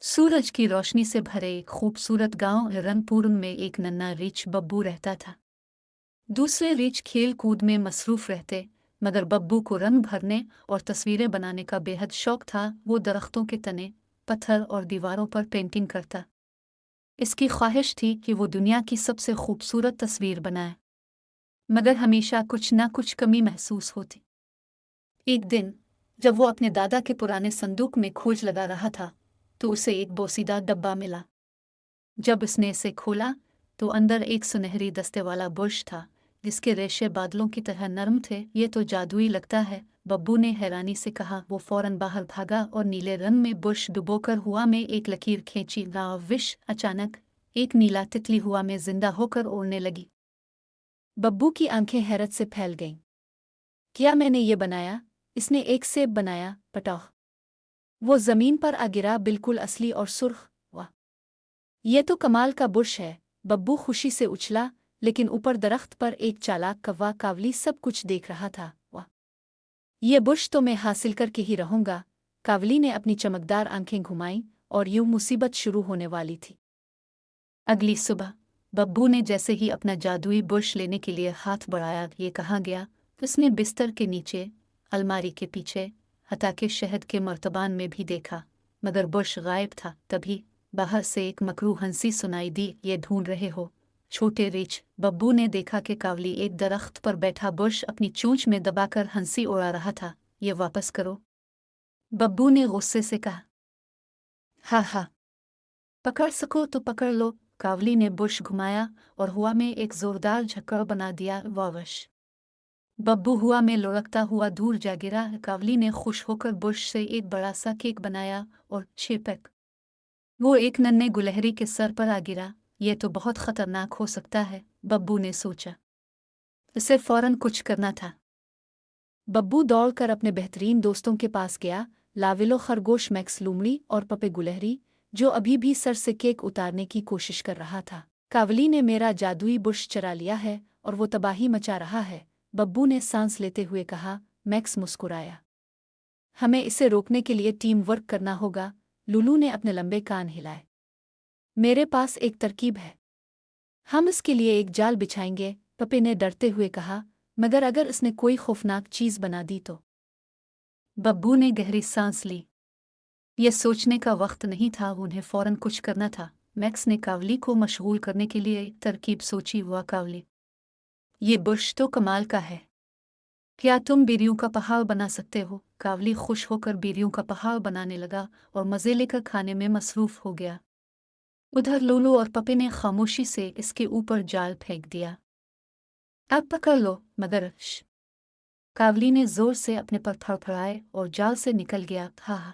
सूरज की रोशनी से भरे एक खूबसूरत गांव रंगपुर में एक नन्हा रीछ बब्बू रहता था। दूसरे रीछ खेल कूद में मसरूफ रहते, मगर बब्बू को रंग भरने और तस्वीरें बनाने का बेहद शौक था। वो दरख्तों के तने, पत्थर और दीवारों पर पेंटिंग करता। इसकी ख्वाहिश थी कि वो दुनिया की सबसे खूबसूरत तस्वीर बनाए, मगर हमेशा कुछ ना कुछ कमी महसूस होती। एक दिन जब वो अपने दादा के पुराने संदूक में खोज लगा रहा था, तो उसे एक बोसीदार डब्बा मिला। जब उसने इसे खोला तो अंदर एक सुनहरी दस्ते वाला बुर्श था, जिसके रेशे बादलों की तरह नरम थे। ये तो जादुई लगता है, बब्बू ने हैरानी से कहा। वो फौरन बाहर भागा और नीले रंग में बुर्श डुबोकर हुआ में एक लकीर खींची। विश अचानक एक नीला तितली हुआ में जिंदा होकर उड़ने लगी। बब्बू की आंखें हैरत से फैल गईं। क्या मैंने ये बनाया? इसने एक सेब बनाया, पटौह। वो जमीन पर आ गिरा, बिल्कुल असली और सुर्ख। वाह, ये तो कमाल का बुर्श है। बब्बू खुशी से उछला, लेकिन ऊपर दरख्त पर एक चालाक कौवा कावली सब कुछ देख रहा था। वाह, ये बुर्श तो मैं हासिल करके ही रहूंगा। कावली ने अपनी चमकदार आंखें घुमाईं और यूं मुसीबत शुरू होने वाली थी। अगली सुबह बब्बू ने जैसे ही अपना जादुई बुर्श लेने के लिए हाथ बढ़ाया, ये कहा गया। उसने बिस्तर के नीचे, अलमारी के पीछे, हता के शहद के मर्तबान में भी देखा, मगर बुर्श गायब था। तभी बाहर से एक मकरू हंसी सुनाई दी। ये ढूंढ रहे हो, छोटे रीछ? बब्बू ने देखा कि कावली एक दरख्त पर बैठा बुर्श अपनी चोंच में दबाकर हंसी उड़ा रहा था। ये वापस करो, बब्बू ने गुस्से से कहा। हा हा, पकड़ सको तो पकड़ लो। कावली ने बुर्श घुमाया और हुआ में एक जोरदार झक्कड़ बना दिया। वावश, बब्बू हुआ में लुढ़कता हुआ दूर जा गिरा। कावली ने खुश होकर बुर्श से एक बड़ा सा केक बनाया और छिपक वो एक नन्हे गुलहरी के सर पर आ गिरा। यह तो बहुत खतरनाक हो सकता है, बब्बू ने सोचा। इसे फौरन कुछ करना था। बब्बू दौड़कर अपने बेहतरीन दोस्तों के पास गया, लाविलो खरगोश, मैक्स लूमड़ी और पपे गुलहरी, जो अभी भी सर से केक उतारने की कोशिश कर रहा था। कावली ने मेरा जादुई बुर्श चरा लिया है और वो तबाही मचा रहा है, बब्बू ने सांस लेते हुए कहा। मैक्स मुस्कुराया। हमें इसे रोकने के लिए टीम वर्क करना होगा, लुलू ने अपने लंबे कान हिलाए। मेरे पास एक तरकीब है। हम इसके लिए एक जाल बिछाएंगे, पपे ने डरते हुए कहा। मगर अगर इसने कोई खौफनाक चीज बना दी तो? बब्बू ने गहरी सांस ली। यह सोचने का वक्त नहीं था, उन्हें फौरन कुछ करना था। मैक्स ने कावली को मशगूल करने के लिए एक तरकीब सोची। हुआ कावली, ये बुर्श तो कमाल का है। क्या तुम बेरियों का पहाड़ बना सकते हो? कावली खुश होकर बेरियों का पहाड़ बनाने लगा और मजे लेकर खाने में मसरूफ हो गया। उधर लूलू और पपे ने खामोशी से इसके ऊपर जाल फेंक दिया। अब पकड़ लो, मगर कावली ने जोर से अपने पर फड़फड़ाए और जाल से निकल गया। हा,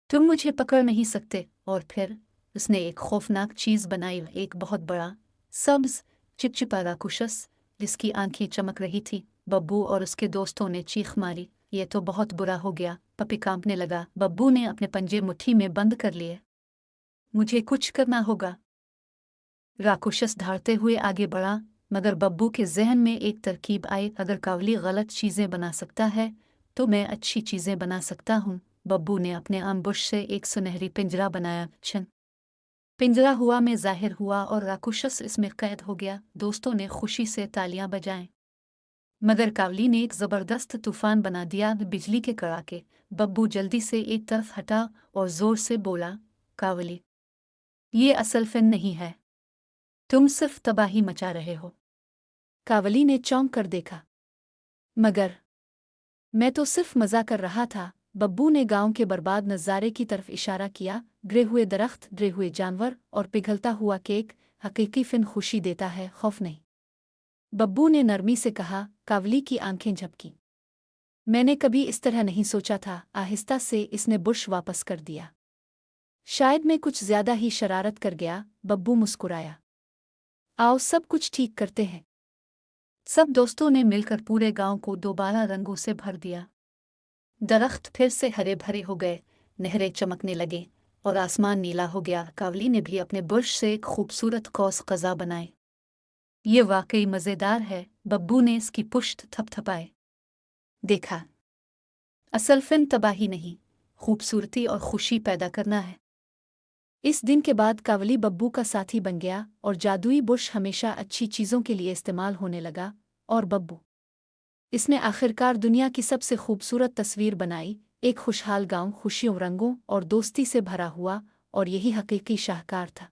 तुम मुझे पकड़ नहीं सकते। और फिर उसने एक खौफनाक चीज बनाई, एक बहुत बड़ा सब्ज चिपचिपा राक्षस, जिसकी आंखें चमक रही थी। बब्बू और उसके दोस्तों ने चीख मारी। यह तो बहुत बुरा हो गया, पपी कांपने लगा। बब्बू ने अपने पंजे मुट्ठी में बंद कर लिए। मुझे कुछ करना होगा, राक्षस धारते हुए आगे बढ़ा। मगर बब्बू के जहन में एक तरकीब आई। अगर कावली गलत चीजें बना सकता है तो मैं अच्छी चीजें बना सकता हूँ। बब्बू ने अपने आमबुश से एक सुनहरी पिंजरा बनाया। छन, पिंजरा हुआ में जाहिर हुआ और राक्षस इसमें कैद हो गया। दोस्तों ने खुशी से तालियां बजाएं, मगर कावली ने एक जबरदस्त तूफान बना दिया। बिजली के कड़ाके। बब्बू जल्दी से एक तरफ हटा और जोर से बोला। कावली, ये असल फिल्म नहीं है, तुम सिर्फ तबाही मचा रहे हो। कावली ने चौंक कर देखा। मगर मैं तो सिर्फ मजा कर रहा था। बब्बू ने गांव के बर्बाद नज़ारे की तरफ इशारा किया। गिरे हुए दरख्त, गिरे हुए जानवर और पिघलता हुआ केक। हकीकी फिन खुशी देता है, खौफ नहीं, बब्बू ने नरमी से कहा। कावली की आंखें झपकी। मैंने कभी इस तरह नहीं सोचा था। आहिस्ता से इसने बुर्श वापस कर दिया। शायद मैं कुछ ज्यादा ही शरारत कर गया, बब्बू मुस्कुराया। आओ सब कुछ ठीक करते हैं। सब दोस्तों ने मिलकर पूरे गांव को दोबारा रंगों से भर दिया। दरख्त फिर से हरे भरे हो गए, नहरें चमकने लगे और आसमान नीला हो गया। कावली ने भी अपने बुर्श से एक खूबसूरत कौस कज़ा बनाए। ये वाकई मज़ेदार है, बब्बू ने इसकी पुश्त थपथपाए। देखा, असल फिल्म तबाही नहीं, खूबसूरती और खुशी पैदा करना है। इस दिन के बाद कावली बब्बू का साथी बन गया और जादुई बुश हमेशा अच्छी चीज़ों के लिए इस्तेमाल होने लगा। और बब्बू इसने आखिरकार दुनिया की सबसे खूबसूरत तस्वीर बनाई, एक खुशहाल गांव खुशियों, रंगों और दोस्ती से भरा हुआ, और यही हकीकी शाहकार था।